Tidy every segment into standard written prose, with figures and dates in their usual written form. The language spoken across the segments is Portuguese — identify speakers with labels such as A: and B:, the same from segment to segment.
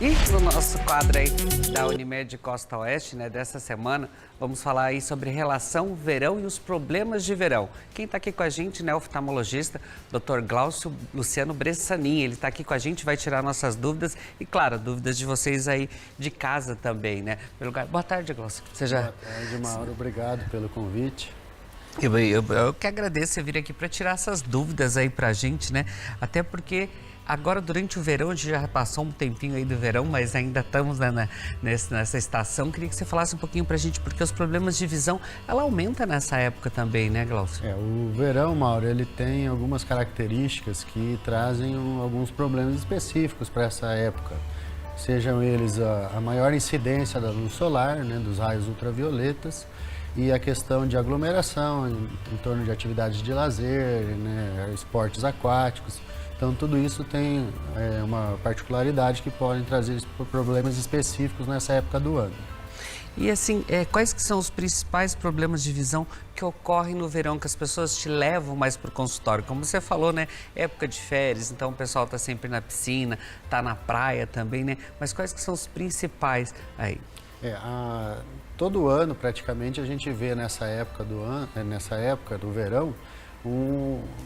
A: E no nosso quadro aí da Unimed Costa Oeste, né, dessa semana, vamos falar aí sobre relação verão e os problemas de verão. Quem está aqui com a gente, né, o oftalmologista, Dr. Glaucio Luciano Bressanin. Ele está aqui com a gente, vai tirar nossas dúvidas e, claro, dúvidas de vocês aí de casa também, né? Boa tarde, Glaucio.
B: Boa tarde, Mauro. Obrigado pelo convite.
A: Eu que agradeço você vir aqui para tirar essas dúvidas aí para a gente, né? Até porque agora, durante o verão, a gente já passou um tempinho aí do verão, mas ainda estamos nessa estação. Queria que você falasse um pouquinho para a gente, porque os problemas de visão, ela aumenta nessa época também, né, Glaucio?
B: O verão, Mauro, ele tem algumas características que trazem alguns problemas específicos para essa época. Sejam eles a maior incidência da luz solar, né, dos raios ultravioletas, e a questão de aglomeração em torno de atividades de lazer, né, esportes aquáticos. Então, tudo isso tem uma particularidade que podem trazer problemas específicos nessa época do ano.
A: E assim, quais que são os principais problemas de visão que ocorrem no verão, que as pessoas te levam mais para o consultório? Como você falou, né? Época de férias, então o pessoal está sempre na piscina, está na praia também, né? Mas quais que são os principais aí?
B: Todo ano, praticamente, a gente vê nessa época do verão,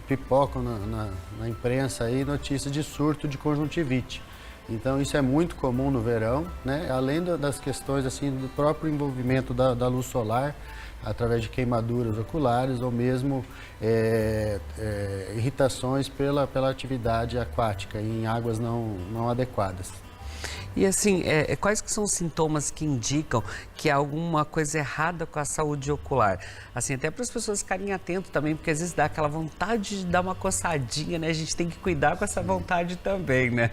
B: pipocam na imprensa aí notícias de surto de conjuntivite. Então isso é muito comum no verão, né? Além das questões assim do próprio envolvimento da luz solar, através de queimaduras oculares ou mesmo irritações pela atividade aquática em águas não adequadas.
A: E assim, quais que são os sintomas que indicam que há alguma coisa errada com a saúde ocular? Assim, até para as pessoas ficarem atentas também, porque às vezes dá aquela vontade de dar uma coçadinha, né? A gente tem que cuidar com essa vontade também, né?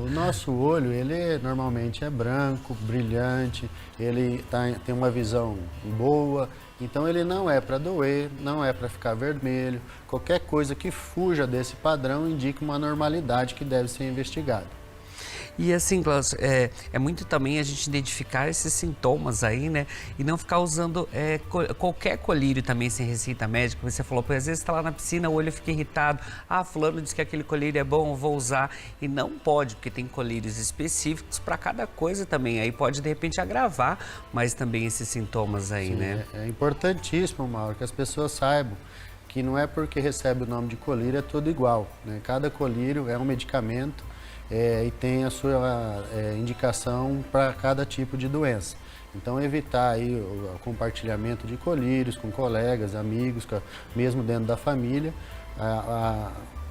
B: O nosso olho, ele normalmente é branco, brilhante, ele tem uma visão boa, então ele não é para doer, não é para ficar vermelho. Qualquer coisa que fuja desse padrão indica uma anormalidade que deve ser investigada.
A: E assim, Glaucio, é muito também a gente identificar esses sintomas aí, né? E não ficar usando qualquer colírio também sem receita médica. Você falou, às vezes está lá na piscina, o olho fica irritado. Ah, fulano disse que aquele colírio é bom, eu vou usar. E não pode, porque tem colírios específicos para cada coisa também. Aí pode, de repente, agravar mais também esses sintomas aí,
B: Sim,
A: né?
B: É importantíssimo, Mauro, que as pessoas saibam que não é porque recebe o nome de colírio é tudo igual, né? Cada colírio é um medicamento. E tem a sua indicação para cada tipo de doença. Então, evitar aí o compartilhamento de colírios com colegas, amigos, mesmo dentro da família,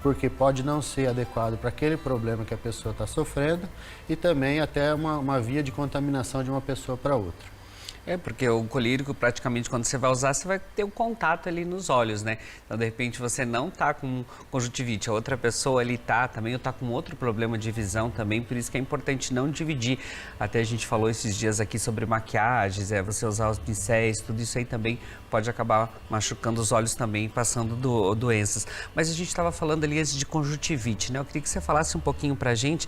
B: porque pode não ser adequado para aquele problema que a pessoa está sofrendo e também até uma via de contaminação de uma pessoa para outra.
A: Porque o colírio, praticamente, quando você vai usar, você vai ter um contato ali nos olhos, né? Então, de repente, você não tá com conjuntivite, a outra pessoa ali tá também, ou tá com outro problema de visão também, por isso que é importante não dividir. Até a gente falou esses dias aqui sobre maquiagens, você usar os pincéis, tudo isso aí também pode acabar machucando os olhos também, passando doenças. Mas a gente estava falando ali antes de conjuntivite, né? Eu queria que você falasse um pouquinho pra gente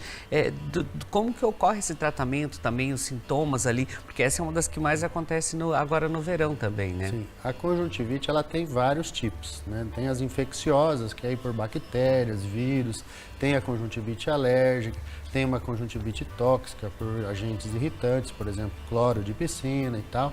A: como que ocorre esse tratamento também, os sintomas ali, porque essa é uma das que mais acontece agora no verão também, né?
B: Sim, a conjuntivite ela tem vários tipos, né? Tem as infecciosas, que é aí por bactérias, vírus, tem a conjuntivite alérgica, tem uma conjuntivite tóxica por agentes irritantes, por exemplo, cloro de piscina e tal.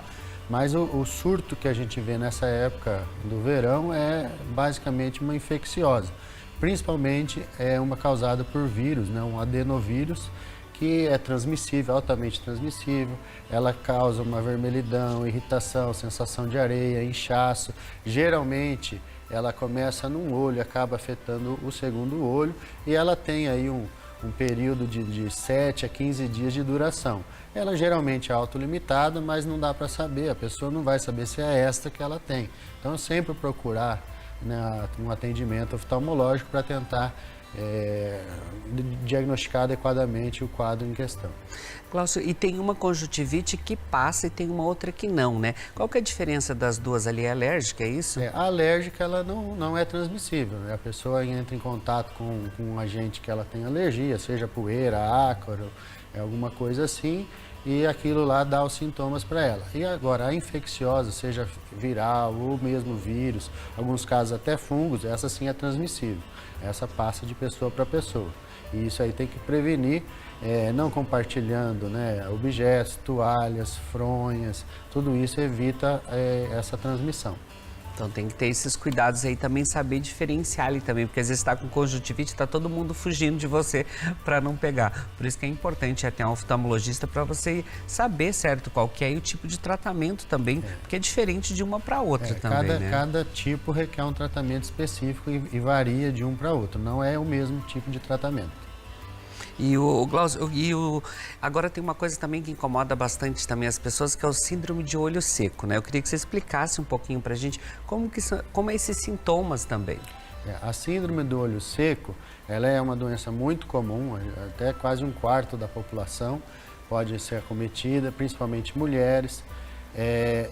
B: Mas o surto que a gente vê nessa época do verão é basicamente uma infecciosa. Principalmente é uma causada por vírus, né? Um adenovírus, que é transmissível, altamente transmissível. Ela causa uma vermelhidão, irritação, sensação de areia, inchaço. Geralmente, ela começa num olho, acaba afetando o segundo olho e ela tem aí um período de 7 a 15 dias de duração. Ela geralmente é autolimitada, mas não dá para saber, a pessoa não vai saber se é esta que ela tem. Então, sempre procurar, né, um atendimento oftalmológico para tentar diagnosticar adequadamente o quadro em questão.
A: Glaucio, e tem uma conjuntivite que passa e tem uma outra que não, né? Qual que é a diferença das duas ali? É alérgica, é isso?
B: A alérgica, ela não é transmissível, né? A pessoa entra em contato com um agente que ela tem alergia, seja poeira, ácaro, alguma coisa assim, e aquilo lá dá os sintomas para ela. E agora, a infecciosa, seja viral ou mesmo vírus, alguns casos até fungos, essa sim é transmissível. Essa passa de pessoa para pessoa. E isso aí tem que prevenir não compartilhando, né, objetos, toalhas, fronhas, tudo isso evita essa transmissão.
A: Então tem que ter esses cuidados aí também, saber diferenciar ali também, porque às vezes está com conjuntivite, está todo mundo fugindo de você para não pegar. Por isso que é importante ter um oftalmologista para você saber certo qual que é e o tipo de tratamento também, porque é diferente de uma para outra também, né?
B: Cada tipo requer um tratamento específico e varia de um para outro, não é o mesmo tipo de tratamento.
A: Agora tem uma coisa também que incomoda bastante também as pessoas, que é o síndrome de olho seco, né? Eu queria que você explicasse um pouquinho pra gente como é esses sintomas também.
B: A síndrome do olho seco, ela é uma doença muito comum, até quase um quarto da população pode ser acometida, principalmente mulheres,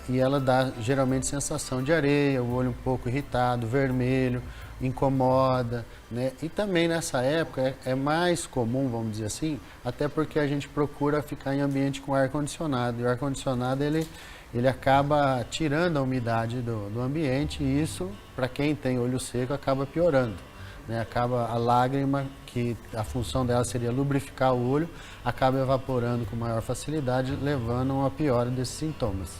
B: e ela dá geralmente sensação de areia, o olho um pouco irritado, vermelho, incomoda, né? E também nessa época é mais comum, vamos dizer assim, até porque a gente procura ficar em ambiente com ar-condicionado, e o ar-condicionado ele acaba tirando a umidade do ambiente, e isso, para quem tem olho seco, acaba piorando, né? Acaba a lágrima, que a função dela seria lubrificar o olho, acaba evaporando com maior facilidade, levando a uma piora desses sintomas.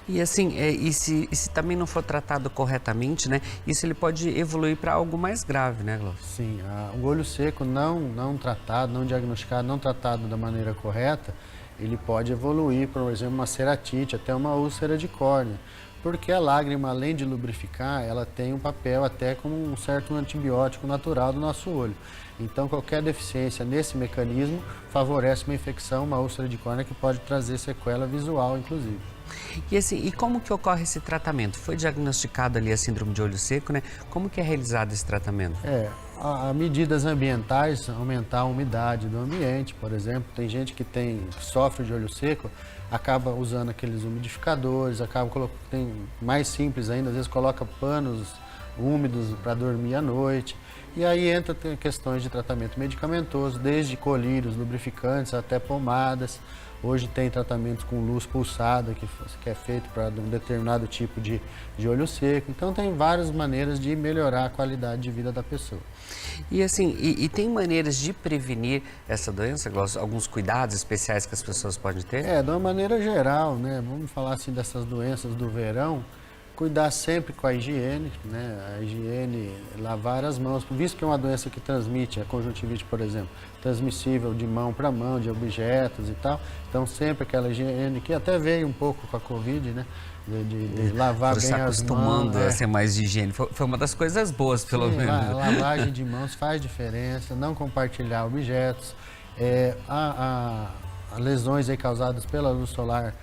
A: E assim, se também não for tratado corretamente, né, isso ele pode evoluir para algo mais grave, né, Glaucio?
B: Sim, o olho seco não tratado, não diagnosticado, não tratado da maneira correta, ele pode evoluir, por exemplo, uma ceratite, até uma úlcera de córnea. Porque a lágrima, além de lubrificar, ela tem um papel até como um certo antibiótico natural do nosso olho. Então, qualquer deficiência nesse mecanismo favorece uma infecção, uma úlcera de córnea, que pode trazer sequela visual, inclusive.
A: E assim, e como que ocorre esse tratamento? Foi diagnosticado ali a síndrome de olho seco, né? Como que é realizado esse tratamento?
B: A medidas ambientais, aumentar a umidade do ambiente, por exemplo. Tem gente que sofre de olho seco, acaba usando aqueles umidificadores, tem mais simples ainda, às vezes coloca panos úmidos para dormir à noite. E aí tem questões de tratamento medicamentoso, desde colírios, lubrificantes até pomadas. Hoje tem tratamentos com luz pulsada, que é feito para um determinado tipo de olho seco. Então tem várias maneiras de melhorar a qualidade de vida da pessoa.
A: E assim, e tem maneiras de prevenir essa doença, Glaucio? Alguns cuidados especiais que as pessoas podem ter?
B: De uma maneira geral, né? Vamos falar assim dessas doenças do verão. Cuidar sempre com a higiene, né? A higiene, lavar as mãos, visto que é uma doença que transmite, a conjuntivite, por exemplo, transmissível de mão para mão, de objetos e tal. Então, sempre aquela higiene, que até veio um pouco com a Covid, né? De lavar bem as mãos.
A: Você acostumando a ser mais de higiene. Foi uma das coisas boas, pelo menos.
B: A lavagem de mãos faz diferença, não compartilhar objetos. Lesões aí causadas pela luz solar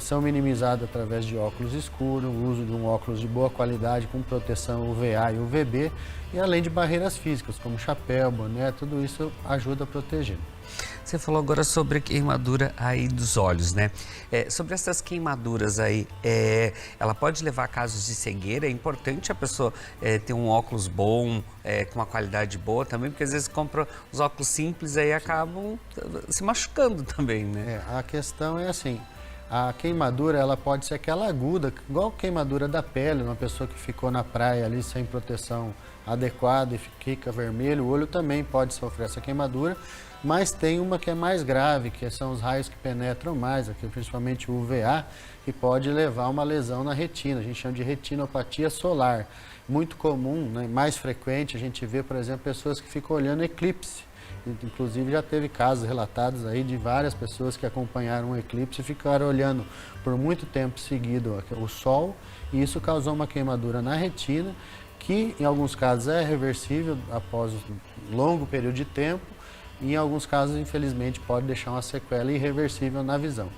B: são minimizadas através de óculos escuros, o uso de um óculos de boa qualidade com proteção UVA e UVB, e além de barreiras físicas, como chapéu, boné, tudo isso ajuda a proteger.
A: Você falou agora sobre queimadura aí dos olhos, né? Sobre essas queimaduras aí, ela pode levar a casos de cegueira. É importante a pessoa ter um óculos bom, com uma qualidade boa também, porque às vezes compra os óculos simples e acabam se machucando também, né?
B: A questão é assim, a queimadura ela pode ser aquela aguda, igual a queimadura da pele, uma pessoa que ficou na praia ali sem proteção adequada e fica vermelho, o olho também pode sofrer essa queimadura, mas tem uma que é mais grave, que são os raios que penetram mais, aqui, principalmente o UVA, que pode levar a uma lesão na retina, a gente chama de retinopatia solar. Muito comum, né, mais frequente, a gente vê, por exemplo, pessoas que ficam olhando eclipse. Inclusive já teve casos relatados aí de várias pessoas que acompanharam um eclipse e ficaram olhando por muito tempo seguido o sol, e isso causou uma queimadura na retina, que em alguns casos é reversível após um longo período de tempo, e em alguns casos, infelizmente, pode deixar uma sequela irreversível na visão.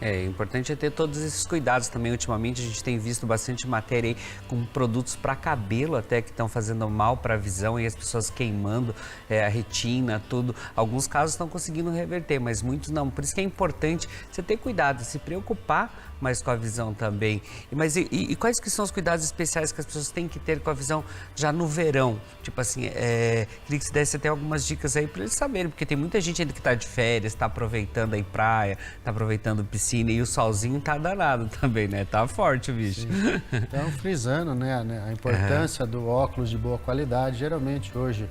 A: É importante ter todos esses cuidados também. Ultimamente a gente tem visto bastante matéria aí com produtos para cabelo até que estão fazendo mal para a visão e as pessoas queimando a retina, tudo. Alguns casos estão conseguindo reverter, mas muitos não. Por isso que é importante você ter cuidado, se preocupar mais com a visão também. Mas quais que são os cuidados especiais que as pessoas têm que ter com a visão já no verão? Tipo assim, queria que você desse até algumas dicas aí para eles saberem, porque tem muita gente ainda que está de férias, está aproveitando aí praia, está aproveitando piscina, e o solzinho tá danado também, né? Tá forte o bicho.
B: Então, frisando, né, a importância do óculos de boa qualidade. Geralmente hoje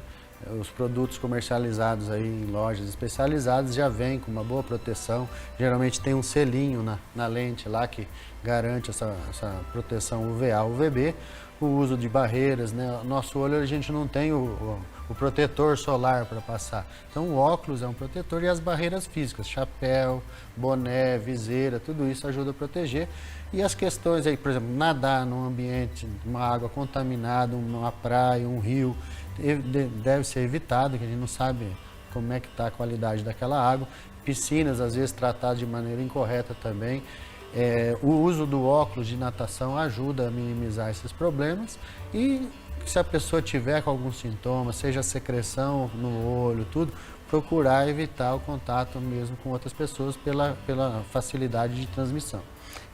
B: Os produtos comercializados aí em lojas especializadas já vêm com uma boa proteção. Geralmente tem um selinho na lente lá que garante essa proteção UVA, UVB. O uso de barreiras, né? Nosso olho a gente não tem o protetor solar para passar. Então o óculos é um protetor e as barreiras físicas, chapéu, boné, viseira, tudo isso ajuda a proteger. E as questões aí, por exemplo, nadar num ambiente, uma água contaminada, uma praia, um rio, deve ser evitado, que a gente não sabe como é que está a qualidade daquela água. Piscinas, às vezes, tratadas de maneira incorreta também. O uso do óculos de natação ajuda a minimizar esses problemas e se a pessoa tiver com algum sintoma, seja secreção no olho, tudo, procurar evitar o contato mesmo com outras pessoas pela facilidade de transmissão.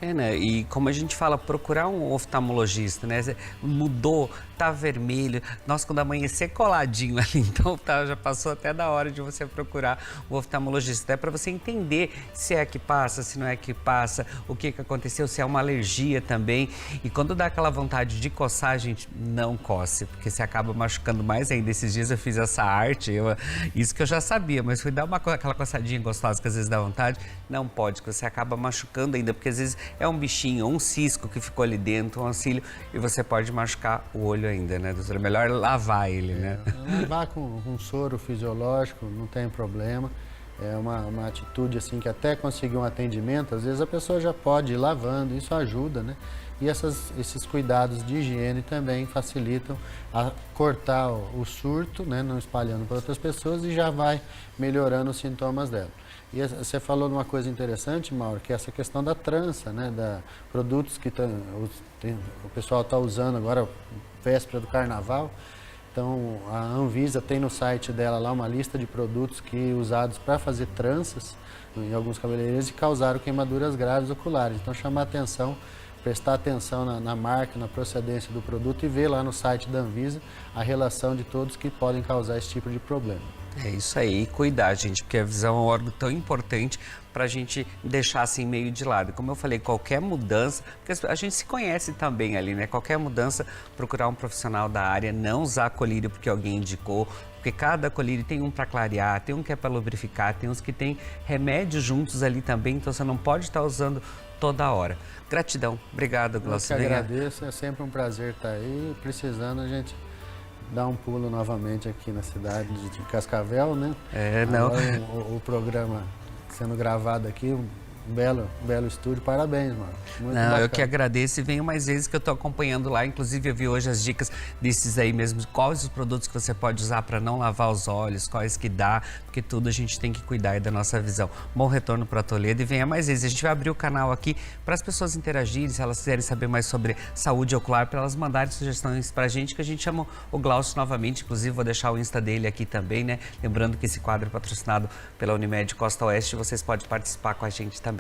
A: Né? E como a gente fala, procurar um oftalmologista, né? Mudou, tá vermelho, nossa, quando amanhecer coladinho ali, então já passou até da hora de você procurar o oftalmologista, até para você entender se é que passa, se não é que passa, o que aconteceu, se é uma alergia também. E quando dá aquela vontade de coçar, a gente não coce, porque você acaba machucando mais ainda. Esses dias eu fiz essa arte, isso que eu já sabia, mas fui dar aquela coçadinha gostosa que às vezes dá vontade, não pode, que você acaba machucando ainda, porque às vezes é um bichinho, um cisco que ficou ali dentro, um cílio, e você pode machucar o olho ainda, né, doutora? É melhor lavar ele, né?
B: Lavar com soro fisiológico, não tem problema. É uma atitude assim que até conseguir um atendimento, às vezes a pessoa já pode ir lavando, isso ajuda, né? E esses cuidados de higiene também facilitam a cortar o surto, né, não espalhando para outras pessoas e já vai melhorando os sintomas dela. E você falou de uma coisa interessante, Mauro, que é essa questão da trança, né, produtos que o pessoal está usando agora, véspera do carnaval. Então, a Anvisa tem no site dela lá uma lista de produtos usados para fazer tranças em alguns cabeleireiros e causaram queimaduras graves oculares. Então, chamar atenção, prestar atenção na marca, na procedência do produto e ver lá no site da Anvisa a relação de todos que podem causar esse tipo de problema.
A: É isso aí, e cuidar, gente, porque a visão é um órgão tão importante para a gente deixar assim meio de lado. Como eu falei, qualquer mudança, porque a gente se conhece também ali, né? Qualquer mudança, procurar um profissional da área, não usar colírio porque alguém indicou, porque cada colírio tem um para clarear, tem um que é para lubrificar, tem uns que tem remédios juntos ali também, então você não pode estar usando toda hora. Gratidão, obrigado, Glaucio.
B: Eu que agradeço, é sempre um prazer estar aí, precisando a gente dar um pulo novamente aqui na cidade de Cascavel, né?
A: Não.
B: Agora, o programa sendo gravado aqui, um belo estúdio, parabéns, mano. Muito bacana.
A: Eu que agradeço e venho mais vezes que eu estou acompanhando lá, inclusive eu vi hoje as dicas desses aí mesmo, quais os produtos que você pode usar para não lavar os olhos, quais que dá, porque tudo a gente tem que cuidar aí da nossa visão. Bom retorno para Toledo e venha mais vezes. A gente vai abrir o canal aqui para as pessoas interagirem, se elas quiserem saber mais sobre saúde ocular, para elas mandarem sugestões para a gente, que a gente chama o Glaucio novamente, inclusive vou deixar o Insta dele aqui também, né? Lembrando que esse quadro é patrocinado pela Unimed Costa Oeste, vocês podem participar com a gente também.